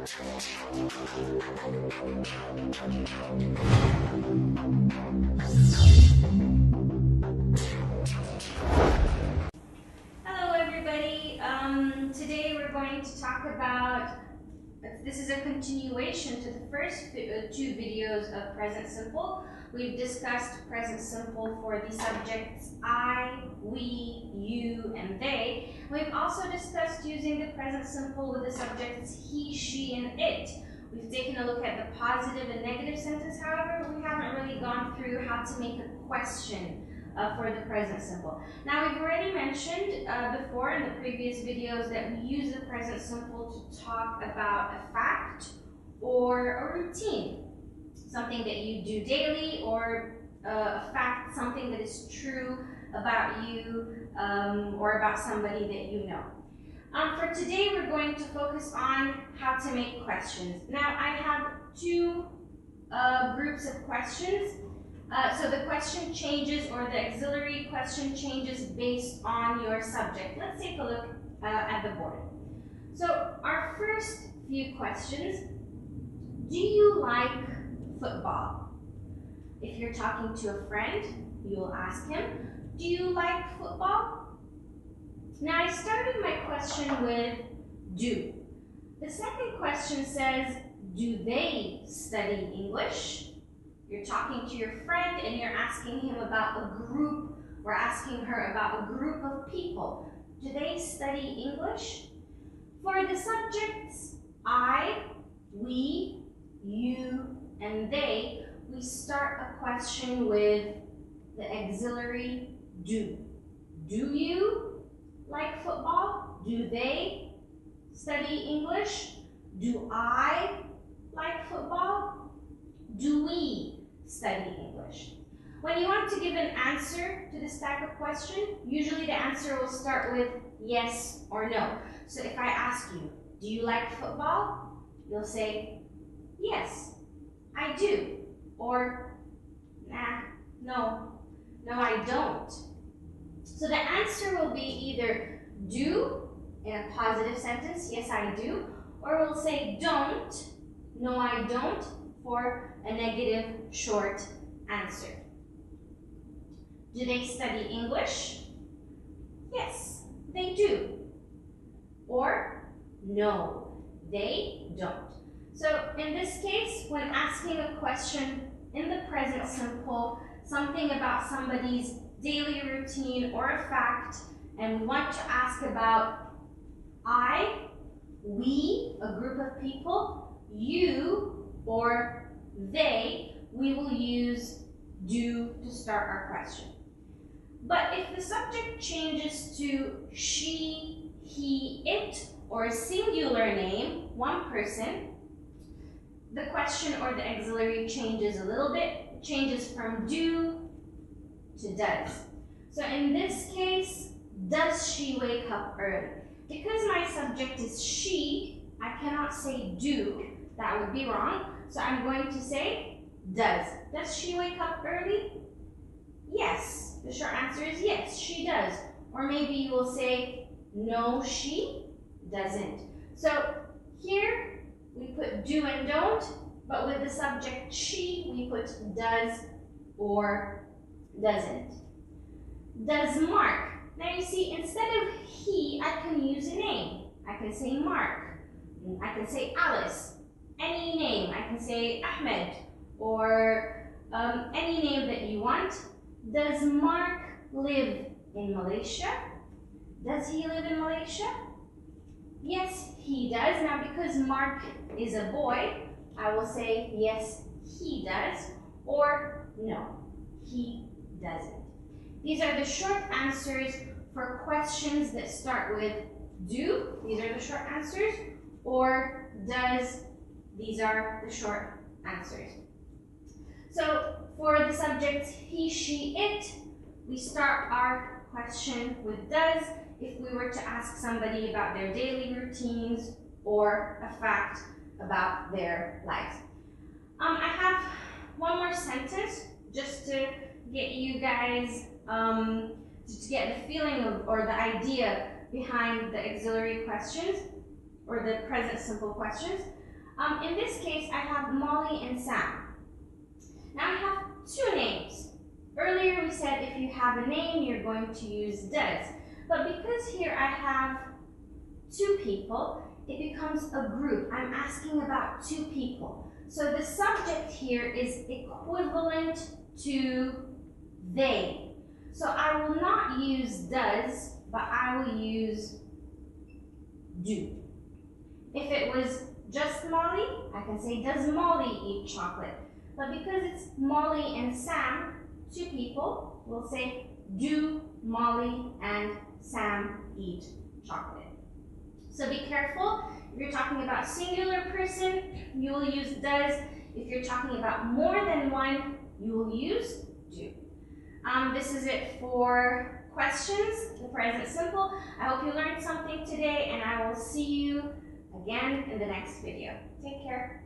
Hello everybody, today we're going to talk about, this is a continuation to the first two videos of present simple. We've discussed present simple for the subjects I, we, you, and they. We've also discussed using the present simple with the subjects he, she, and it. We've taken a look at the positive and negative sentence, however, we haven't really gone through how to make a question for the present simple. Now, we've already mentioned before in the previous videos that we use the present simple to talk about a fact or a routine, something that you do daily, or a fact, something that is true about you or about somebody that you know. For today, we're going to focus on how to make questions. Now, I have two groups of questions. So the question changes, or the auxiliary question changes based on your subject. Let's take a look at the board. So our first few questions: do you like football? If you're talking to a friend, you will ask him, do you like football? Now I started my question with do. The second question says, do they study English? You're talking to your friend and you're asking him about a group, or asking her about a group of people. Do they study English? For the subjects I, we, you, and they, we start a question with the auxiliary do. Do you like football? Do they study English? Do I like football? Do we study English? When you want to give an answer to this type of question, usually the answer will start with yes or no. So if I ask you, do you like football? You'll say, yes, I do. Or, nah, no, I don't. So the answer will be either do in a positive sentence, yes I do, or we'll say don't, no I don't, for a negative short answer. Do they study English? Yes, they do. Or no, they don't. So in this case, when asking a question in the present simple, something about somebody's daily routine or a fact, and we want to ask about I, we, a group of people, you, or they, we will use do to start our question. But if the subject changes to she, he, it, or a singular name, one person, the question or the auxiliary changes a little bit. It changes from do to does. So in this case, does she wake up early? Because my subject is she, I cannot say do, that would be wrong. So I'm going to say does. Does she wake up early? Yes. The short answer is yes, she does. Or maybe you will say no, she doesn't. So here we put do and don't, but with the subject she, we put does or doesn't. Does Mark? Now you see, instead of he, I can use a name. I can say Mark. I can say Alice. Any name. I can say Ahmed, or any name that you want. Does Mark live in Malaysia? Does he live in Malaysia? Yes, he does. Now, because Mark is a boy, I will say yes, he does, or no, he doesn't. These are the short answers for questions that start with do. These are the short answers. Or does. These are the short answers. So for the subjects he, she, it, we start our question with does if we were to ask somebody about their daily routines or a fact about their lives. I have one more sentence just to get you guys to get the feeling of, or the idea behind the auxiliary questions or the present simple questions. In this case, I have Molly and Sam. Now I have two names. Earlier we said if you have a name, you're going to use does. But because here I have two people, it becomes a group. I'm asking about two people. So the subject here is equivalent to they. So I will not use does, but I will use do. If it was just Molly, I can say, does Molly eat chocolate? But because it's Molly and Sam, two people, we'll say, do Molly and Sam eat chocolate? So be careful. If you're talking about singular person, you will use does. If you're talking about more than one, you will use do. This is it for questions, the present simple. I hope you learned something today, and I will see you again in the next video. Take care.